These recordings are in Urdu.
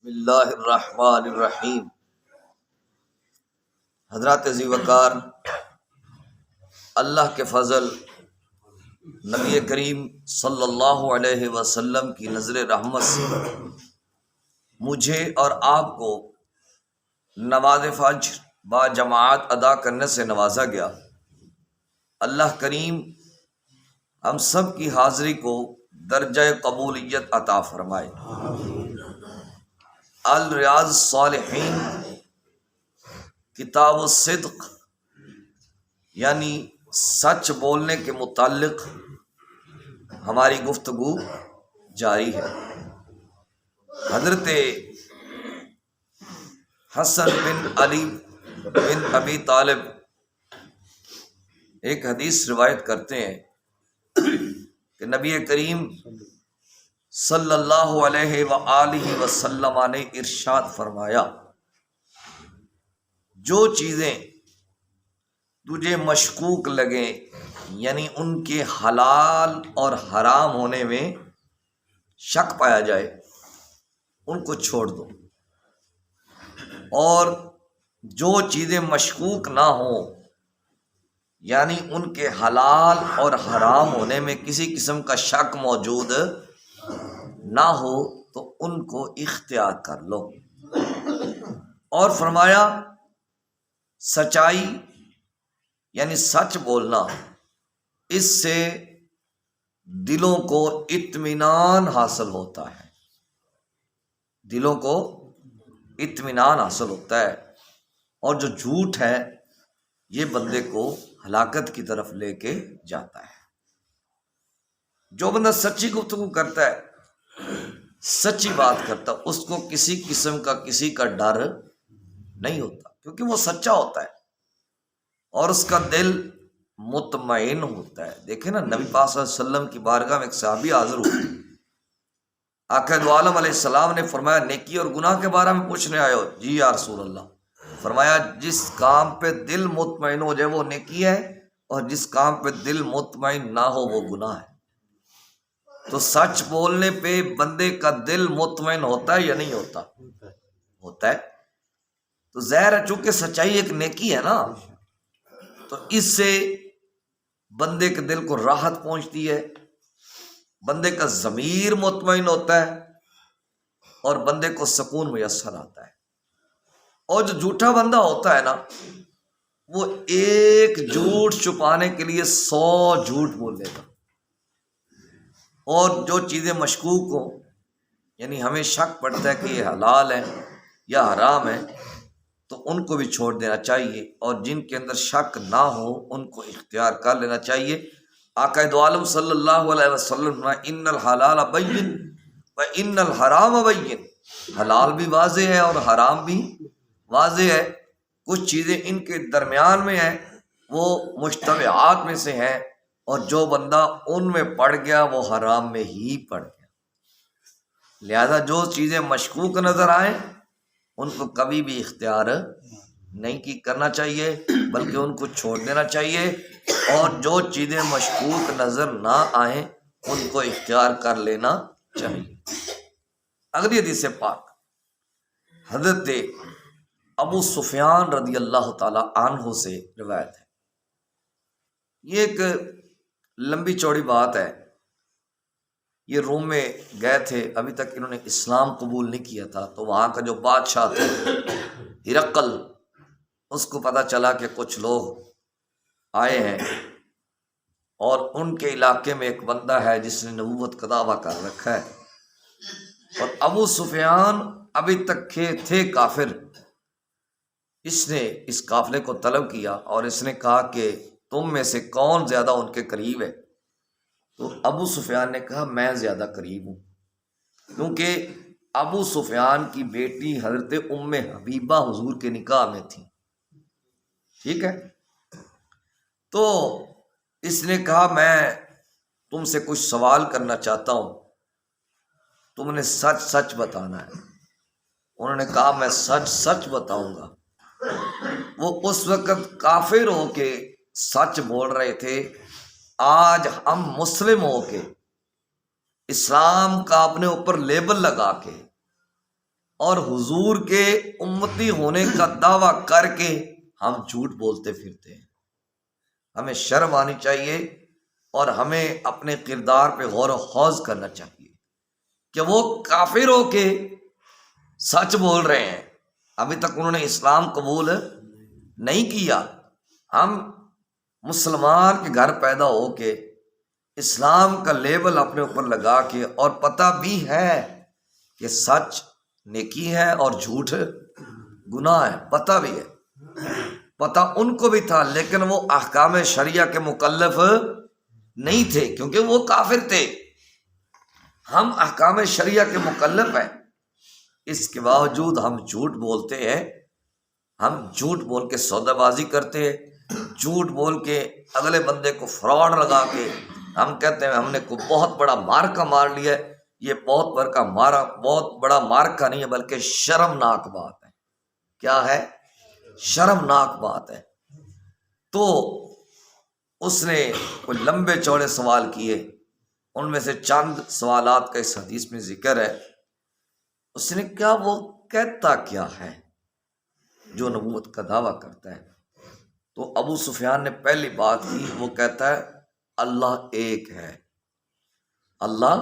بسم اللہ الرحمن الرحیم۔ حضرات ذی وقار، اللہ کے فضل نبی کریم صلی اللہ علیہ وسلم کی نظر رحمت سے مجھے اور آپ کو نماز فجر با جماعت ادا کرنے سے نوازا گیا۔ اللہ کریم ہم سب کی حاضری کو درجہ قبولیت عطا فرمائے۔ الریاض الصالحین کتاب الصدق یعنی سچ بولنے کے متعلق ہماری گفتگو جاری ہے۔ حضرت حسن بن علی بن ابی طالب ایک حدیث روایت کرتے ہیں کہ نبی کریم صلی اللہ علیہ وآلہ وسلم نے ارشاد فرمایا، جو چیزیں تجھے مشکوک لگیں یعنی ان کے حلال اور حرام ہونے میں شک پایا جائے ان کو چھوڑ دو، اور جو چیزیں مشکوک نہ ہوں یعنی ان کے حلال اور حرام ہونے میں کسی قسم کا شک موجود نہ ہو تو ان کو اختیار کر لو۔ اور فرمایا سچائی یعنی سچ بولنا، اس سے دلوں کو اطمینان حاصل ہوتا ہے، دلوں کو اطمینان حاصل ہوتا ہے، اور جو جھوٹ ہے یہ بندے کو ہلاکت کی طرف لے کے جاتا ہے۔ جو بندہ سچی گفتگو کرتا ہے، سچی بات کرتا ہے، اس کو کسی قسم کا کسی کا ڈر نہیں ہوتا، کیونکہ وہ سچا ہوتا ہے اور اس کا دل مطمئن ہوتا ہے۔ دیکھیں نا، نبی پاک صلی اللہ علیہ وسلم کی بارگاہ میں ایک صحابی حاضر ہوئے، آقا دو عالم علیہ السلام نے فرمایا نیکی اور گناہ کے بارے میں پوچھنے آئے ہو؟ جی یا رسول اللہ۔ فرمایا جس کام پہ دل مطمئن ہو جائے وہ نیکی ہے، اور جس کام پہ دل مطمئن نہ ہو وہ گناہ ہے۔ تو سچ بولنے پہ بندے کا دل مطمئن ہوتا ہے یا نہیں ہوتا؟ ہوتا ہے۔ تو ظاہر ہے چونکہ سچائی ایک نیکی ہے نا، تو اس سے بندے کے دل کو راحت پہنچتی ہے، بندے کا ضمیر مطمئن ہوتا ہے، اور بندے کو سکون میسر آتا ہے۔ اور جو جھوٹا بندہ ہوتا ہے نا، وہ ایک جھوٹ چھپانے کے لیے 100 جھوٹ بول دے گا، اور جو چیزیں مشکوک ہوں یعنی ہمیں شک پڑتا ہے کہ یہ حلال ہے یا حرام ہے تو ان کو بھی چھوڑ دینا چاہیے، اور جن کے اندر شک نہ ہو ان کو اختیار کر لینا چاہیے۔ آقا دو عالم صلی اللہ علیہ وسلم ان الحلال بین و ان الحرام بین، حلال بھی واضح ہے اور حرام بھی واضح ہے۔ کچھ چیزیں ان کے درمیان میں ہیں، وہ مشتبہات میں سے ہیں، اور جو بندہ ان میں پڑ گیا وہ حرام میں ہی پڑ گیا۔ لہذا جو چیزیں مشکوک نظر آئیں ان کو کبھی بھی اختیار نہیں کرنا چاہیے، بلکہ ان کو چھوڑ دینا چاہیے، اور جو چیزیں مشکوک نظر نہ آئیں ان کو اختیار کر لینا چاہیے۔ اگلی حدیث پاک حضرت ابو سفیان رضی اللہ تعالی عنہ سے روایت ہے۔ یہ ایک لمبی چوڑی بات ہے۔ یہ روم میں گئے تھے، ابھی تک انہوں نے اسلام قبول نہیں کیا تھا، تو وہاں کا جو بادشاہ تھا ہرقل، اس کو پتہ چلا کہ کچھ لوگ آئے ہیں، اور ان کے علاقے میں ایک بندہ ہے جس نے نبوت کا دعویٰ کر رکھا ہے، اور ابو سفیان ابھی تک تھے کافر۔ اس نے اس قافلے کو طلب کیا اور اس نے کہا کہ تم میں سے کون زیادہ ان کے قریب ہے؟ تو ابو سفیان نے کہا میں زیادہ قریب ہوں، کیونکہ ابو سفیان کی بیٹی حضرت ام حبیبہ حضور کے نکاح میں تھی، ٹھیک ہے؟ تو اس نے کہا میں تم سے کچھ سوال کرنا چاہتا ہوں، تم نے سچ سچ بتانا ہے۔ انہوں نے کہا میں سچ سچ بتاؤں گا۔ وہ اس وقت کافر ہو کے سچ بول رہے تھے، آج ہم مسلم ہو کے اسلام کا اپنے اوپر لیبل لگا کے اور حضور کے امتی ہونے کا دعویٰ کر کے ہم جھوٹ بولتے پھرتے ہیں۔ ہمیں شرم آنی چاہیے اور ہمیں اپنے کردار پہ غور و خوض کرنا چاہیے کہ وہ کافر ہو کے سچ بول رہے ہیں، ابھی تک انہوں نے اسلام قبول نہیں کیا۔ ہم مسلمان کے گھر پیدا ہو کے اسلام کا لیبل اپنے اوپر لگا کے، اور پتہ بھی ہے کہ سچ نیکی ہے اور جھوٹ گناہ ہے، پتہ بھی ہے، پتہ ان کو بھی تھا، لیکن وہ احکام شریعہ کے مکلف نہیں تھے کیونکہ وہ کافر تھے۔ ہم احکام شریعہ کے مکلف ہیں، اس کے باوجود ہم جھوٹ بولتے ہیں، ہم جھوٹ بول کے سودا بازی کرتے ہیں، جھوٹ بول کے اگلے بندے کو فراڈ لگا کے ہم کہتے ہیں ہم نے کو بہت بڑا مارکا مار لیا ہے۔ یہ بہت بڑا مارکا نہیں ہے، بلکہ شرمناک بات ہے۔ کیا ہے؟ شرمناک بات ہے۔ تو اس نے کوئی لمبے چوڑے سوال کیے، ان میں سے چند سوالات کا اس حدیث میں ذکر ہے۔ اس نے کیا وہ کہتا کیا ہے جو نبوت کا دعویٰ کرتا ہے؟ تو ابو سفیان نے پہلی بات کی، وہ کہتا ہے اللہ ایک ہے، اللہ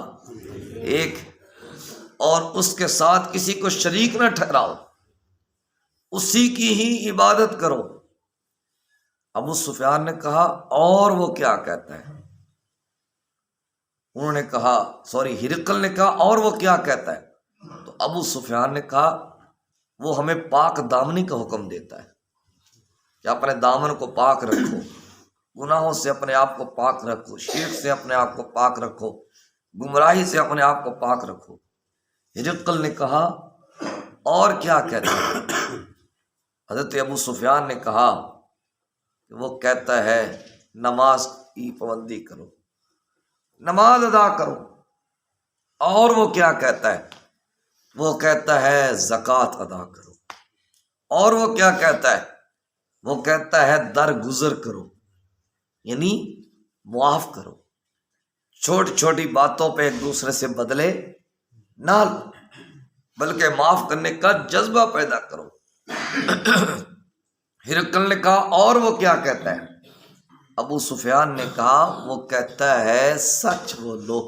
ایک ہے، اور اس کے ساتھ کسی کو شریک نہ ٹھہراؤ، اسی کی ہی عبادت کرو۔ ابو سفیان نے کہا اور وہ کیا کہتا ہے؟ انہوں نے کہا ہرقل نے کہا اور وہ کیا کہتا ہے؟ تو ابو سفیان نے کہا وہ ہمیں پاک دامنی کا حکم دیتا ہے کہ اپنے دامن کو پاک رکھو، گناہوں سے اپنے آپ کو پاک رکھو، شرک سے اپنے آپ کو پاک رکھو، گمراہی سے اپنے آپ کو پاک رکھو۔ ہرقل نے کہا اور کیا کہتا ہے؟ حضرت ابو سفیان نے کہا کہ وہ کہتا ہے نماز کی پابندی کرو، نماز ادا کرو۔ اور وہ کیا کہتا ہے؟ وہ کہتا ہے زکوٰۃ ادا کرو۔ اور وہ کیا کہتا ہے؟ وہ کہتا ہے درگزر کرو، یعنی معاف کرو، چھوٹی چھوٹی باتوں پہ ایک دوسرے سے بدلے نہ لو، بلکہ معاف کرنے کا جذبہ پیدا کرو۔ ہرقل نے کہا اور وہ کیا کہتا ہے؟ ابو سفیان نے کہا وہ کہتا ہے سچ بولو۔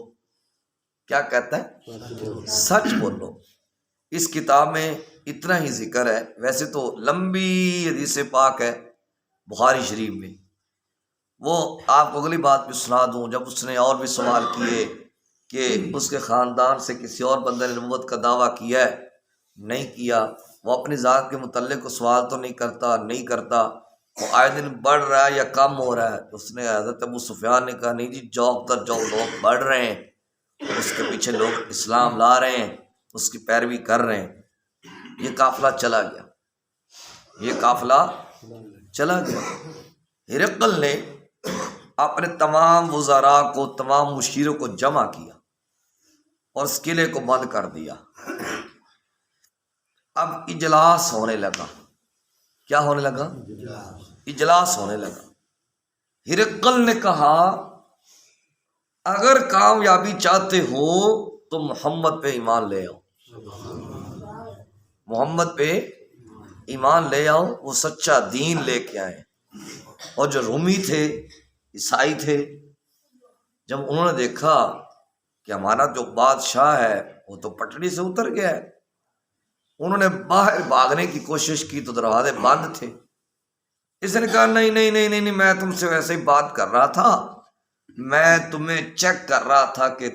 کیا کہتا ہے؟ سچ بولو۔ اس کتاب میں اتنا ہی ذکر ہے، ویسے تو لمبی حدیث پاک ہے بخاری شریف میں، وہ آپ کو اگلی بات بھی سنا دوں۔ جب اس نے اور بھی سوال کیے کہ اس کے خاندان سے کسی اور بندے نے نبوت کا دعویٰ کیا ہے، نہیں کیا، وہ اپنی ذات کے متعلق کو سوال تو نہیں کرتا، وہ آئے دن بڑھ رہا ہے یا کم ہو رہا ہے؟ اس نے حضرت ابو سفیان نے کہا نہیں جی، جوک در جوک لوگ بڑھ رہے ہیں، اس کے پیچھے لوگ اسلام لا رہے ہیں، اس کی پیروی کر رہے ہیں۔ یہ قافلہ چلا گیا۔ ہرقل نے اپنے تمام وزراء کو، تمام مشیروں کو جمع کیا اور اس قلعے کو بند کر دیا۔ اب اجلاس ہونے لگا۔ کیا ہونے لگا؟ اجلاس ہونے لگا۔ ہرقل نے کہا اگر کامیابی چاہتے ہو تو محمد پہ ایمان لے آؤ، محمد پہ ایمان لے آؤ، وہ سچا دین لے کے آئے۔ اور جو رومی تھے، عیسائی تھے، جب انہوں نے دیکھا کہ ہمارا جو بادشاہ ہے وہ تو پٹڑی سے اتر گیا ہے، انہوں نے باہر بھاگنے کی کوشش کی تو دروازے بند تھے۔ اس نے کہا نہیں، میں تم سے ویسے ہی بات کر رہا تھا، میں تمہیں چیک کر رہا تھا کہ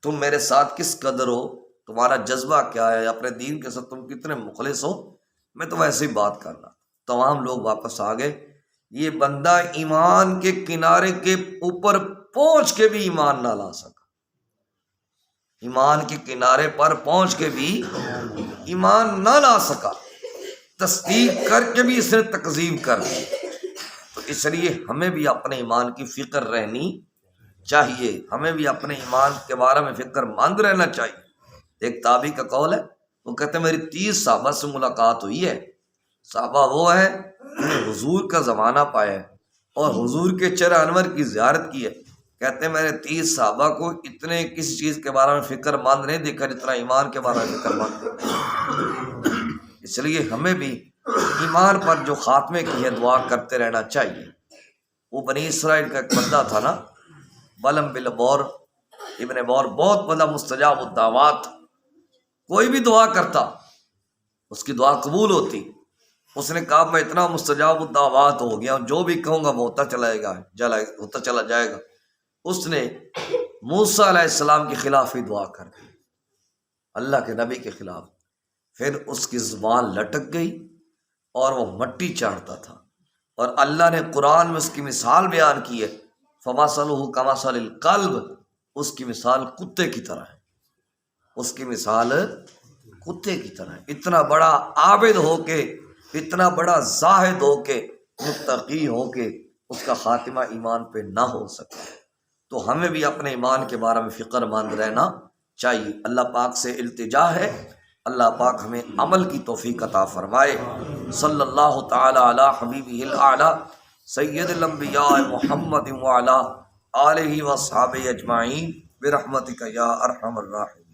تم میرے ساتھ کس قدر ہو، تمہارا جذبہ کیا ہے، اپنے دین کے ساتھ تم کتنے مخلص ہو، میں تو ویسے ہی بات کر رہا تھا۔ تمام لوگ واپس آ گئے۔ یہ بندہ ایمان کے کنارے کے اوپر پہنچ کے بھی ایمان نہ لا سکا، ایمان کے کنارے پر پہنچ کے بھی ایمان نہ لا سکا، تصدیق کر کے بھی اس نے تکذیب کر دی۔ تو اس لیے ہمیں بھی اپنے ایمان کی فکر رہنی چاہیے، ہمیں بھی اپنے ایمان کے بارے میں فکر مند رہنا چاہیے۔ ایک تابعی کا قول ہے، وہ کہتے ہیں میری 30 صحابہ سے ملاقات ہوئی ہے۔ صحابہ وہ ہیں جنہیں حضور کا زمانہ پایا ہے اور حضور کے چہرہ انور کی زیارت کی ہے، کہتے ہیں میں نے 30 صحابہ کو اتنے کسی چیز کے بارے میں فکر مند نہیں دیکھا جتنا ایمان کے بارے میں فکر مند دیکھا۔ اس لیے ہمیں بھی ایمان پر جو خاتمے کی ہے دعا کرتے رہنا چاہیے۔ وہ بنی اسرائیل کا ایک بندہ تھا نا، بلم بن بور، ابن بور، بہت بڑا مستجاب الدعوات، کوئی بھی دعا کرتا اس کی دعا قبول ہوتی۔ اس نے کہا میں اتنا مستجاب الدعوات ہو گیا، جو بھی کہوں گا وہ ہوتا چلا جائے گا۔ اس نے موسیٰ علیہ السلام کے خلاف ہی دعا کر دی، اللہ کے نبی کے خلاف۔ پھر اس کی زبان لٹک گئی اور وہ مٹی چاٹتا تھا، اور اللہ نے قرآن میں اس کی مثال بیان کی ہے، فَمَثَلُهُ كَمَثَلِ الْكَلْبِ، اس کی مثال کتے کی طرح ہے، اس کی مثال کتے کی طرح ہے۔ اتنا بڑا عابد ہو کے، اتنا بڑا زاہد ہو کے، متقی ہو کے، اس کا خاتمہ ایمان پہ نہ ہو سکا۔ تو ہمیں بھی اپنے ایمان کے بارے میں فکر مند رہنا چاہیے۔ اللہ پاک سے التجا ہے، اللہ پاک ہمیں عمل کی توفیق عطا فرمائے۔ صلی اللہ تعالی علی حبیبہ الاعلی سید الانبیاء محمد وعلی آلہ وصحبہ اجمعین برحمتک یا ارحم الراحمین۔